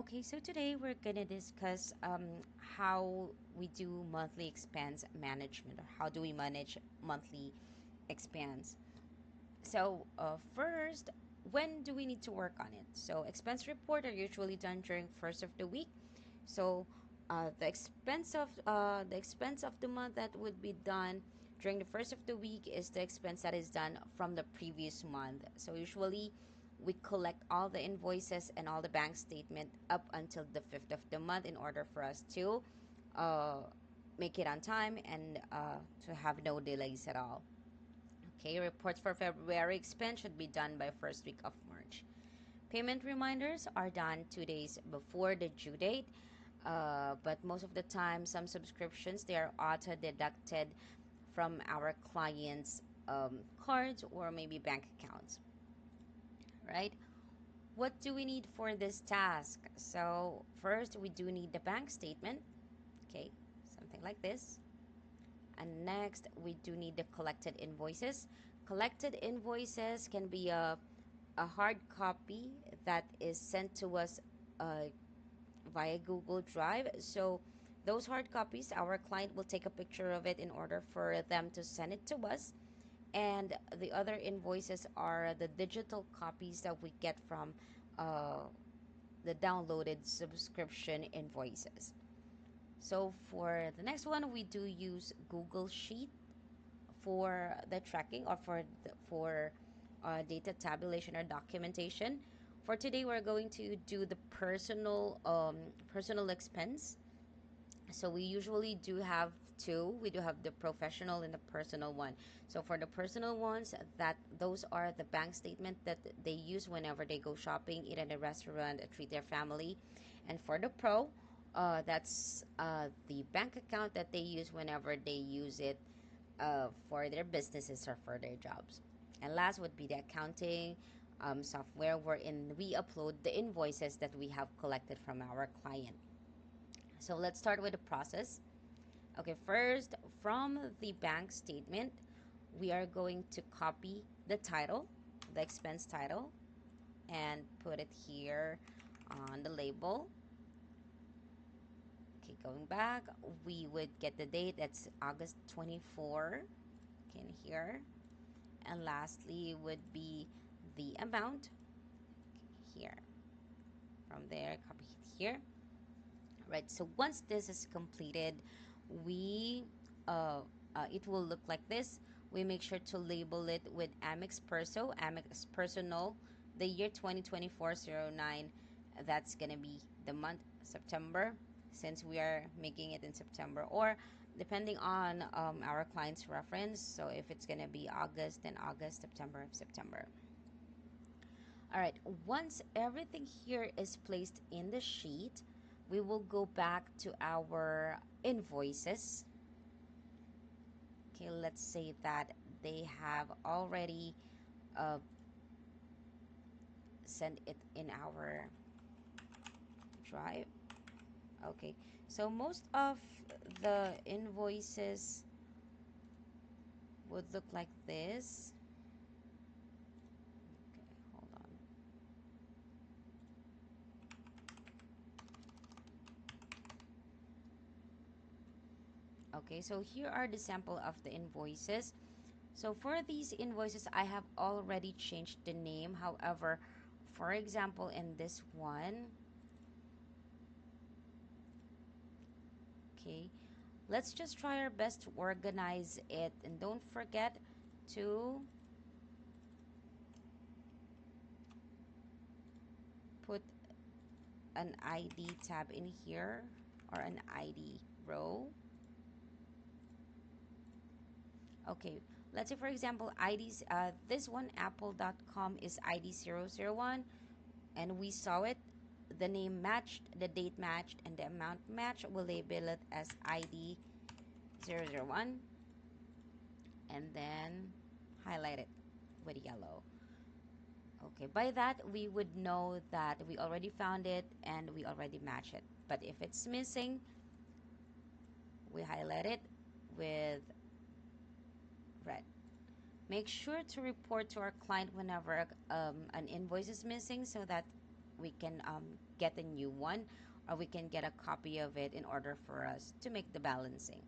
Okay, so today we're gonna discuss how we do monthly expense management, or how do we manage monthly expense. So first, when do we need to work on it? So expense report are usually done during first of the week. So the expense of the month that would be done during the first of the week is the expense that is done from the previous month. So usually we collect all the invoices and all the bank statement up until the 5th of the month in order for us to uh, make it on time and to have no delays at all. Okay, reports for February expense should be done by first week of March. Payment reminders are done 2 days before the due date, but most of the time, some subscriptions they are auto deducted from our clients' cards or maybe bank accounts. Right? What do we need for this task? So first, we do need the bank statement. Okay, something like this. And next, we do need the collected invoices. Collected invoices can be a hard copy that is sent to us uh, via Google Drive. So those hard copies, our client will take a picture of it in order for them to send it to us. And the other invoices are the digital copies that we get from uh, the downloaded subscription invoices. So for the next one, we do use Google Sheet for the tracking or for data tabulation or documentation. For today, we're going to do the personal expense. So we usually do have two. We do have the professional and the personal one. So for the personal ones, that those are the bank statement that they use whenever they go shopping, eat at a restaurant, treat their family. And for the pro, that's the bank account that they use whenever they use it for their businesses or for their jobs. And last would be the accounting software wherein we upload the invoices that we have collected from our client. So let's start with the process. Okay, first from the bank statement, we are going to copy the title, the expense title, and put it here on the label. Okay, going back, we would get the date, that's August 24, okay, in here. And lastly would be the amount here. From there, copy it here. Right, so once this is completed, we it will look like this. We make sure to label it with Amex Perso, Amex Personal, the year 2024-09. That's gonna be the month September, since we are making it in September, or depending on our client's reference. So if it's gonna be August, then August, September, September. All right, once everything here is placed in the sheet, we will go back to our invoices. Okay, let's say that they have already uh, sent it in our drive. Okay, so most of the invoices would look like this. Okay, hold on. Okay, so here are the sample of the invoices. So for these invoices, I have already changed the name. However, for example, in this one, okay, let's just try our best to organize it. And don't forget to put an ID tab in here, or an ID row. Okay, let's say for example, IDs, this one, apple.com, is ID 001, and we saw it, the name matched, the date matched, and the amount matched. We'll label it as ID 001, and then highlight it with yellow. Okay, by that we would know that we already found it and we already match it. But if it's missing, we highlight it with red. Make sure to report to our client whenever an invoice is missing, so that we can get a new one, or we can get a copy of it in order for us to make the balancing.